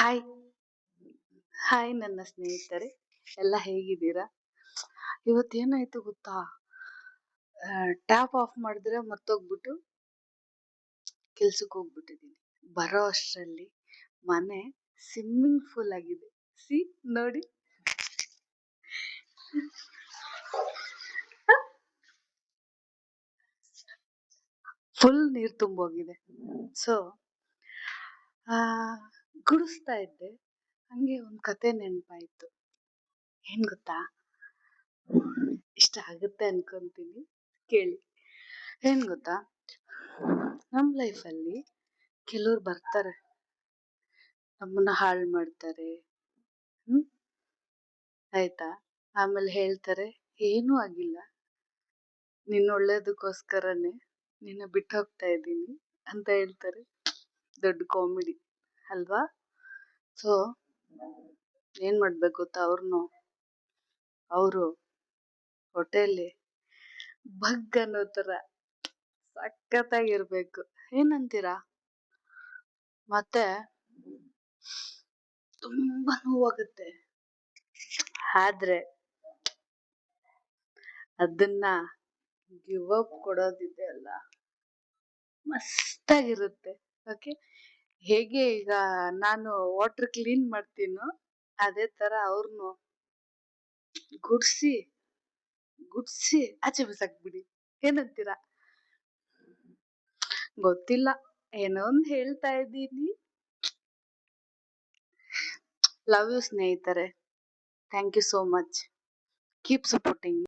Hi hi ನನ್ನ ಸ್ನೇಹಿತರೆ, ಎಲ್ಲ ಹೇಗಿದ್ದೀರಾ? ಇವತ್ತೇನಾಯ್ತು ಗೊತ್ತಾ? ಟ್ಯಾಪ್ ಆಫ್ ಮಾಡಿದ್ರೆ ಮರ್ತೋಗ್ಬಿಟ್ಟು ಕೆಲ್ಸಕ್ಕೆ ಹೋಗ್ಬಿಟ್ಟಿದ್ದೀನಿ. ಬರೋ ಅಷ್ಟರಲ್ಲಿ ಮನೆ ಸ್ವಿಮ್ಮಿಂಗ್ ಫೂಲ್ ಆಗಿದೆ. ಸಿ ನೋಡಿ, ಫುಲ್ ನೀರು ತುಂಬೋಗಿದೆ. ಸೊ ಗುಡಿಸ್ತಾ ಇದ್ದೆ, ಹಂಗೆ ಒಂದು ಕತೆ ನೆನಪಾಯ್ತು. ಏನ್ ಗೊತ್ತಾ? ಇಷ್ಟ ಆಗುತ್ತೆ ಅನ್ಕೊಂತೀನಿ, ಕೇಳಿ. ಏನ್ ಗೊತ್ತಾ, ನಮ್ಮ ಲೈಫಲ್ಲಿ ಕೆಲವ್ರು ಬರ್ತಾರೆ, ನಮ್ಮನ್ನ ಹಾಳು ಮಾಡ್ತಾರೆ. ಆಯ್ತಾ? ಆಮೇಲೆ ಹೇಳ್ತಾರೆ, ಏನೂ ಆಗಿಲ್ಲ, ನಿನ್ನ ಒಳ್ಳೇದಕ್ಕೋಸ್ಕರನೇ ನಿನ್ನ ಬಿಟ್ಟು ಹೋಗ್ತಾ ಇದ್ದೀನಿ ಅಂತ ಹೇಳ್ತಾರೆ. ದೊಡ್ಡ ಕಾಮಿಡಿ ಅಲ್ವಾ? ಸೊ ಏನ್ ಮಾಡ್ಬೇಕು ಗೊತ್ತಾ? ಅವರು ಹೊಟ್ಟೆಯಲ್ಲಿ ಬಗ್ ಅನ್ನೋ ತರ ಸಖತ್ತಾಗಿರ್ಬೇಕು. ಏನಂತೀರಾ? ಮತ್ತೆ ತುಂಬಾ ನೋವಾಗುತ್ತೆ, ಆದ್ರೆ ಅದನ್ನ ಗಿವ್ ಅಪ್ ಕೊಡೋದಿದೆ ಅಲ್ಲ, ಮಸ್ತಾಗಿರುತ್ತೆ. ಓಕೆ, ಹೇಗೆ ಈಗ ನಾನು ವಾಟರ್ ಕ್ಲೀನ್ ಮಾಡ್ತೀನೋ ಅದೇ ತರ ಅವ್ರನ್ನು ಗುಡ್ಸಿ ಆಚೆ ಬಿಸಾಕ್ಬಿಡಿ. ಏನಂತೀರಾ? ಗೊತ್ತಿಲ್ಲ, ಏನೋ ಒಂದು ಹೇಳ್ತಾ ಇದ್ದೀನಿ. ಲವ್ ಯು ಸ್ನೇಹಿತರೆ. Thank you so much. Keep supporting.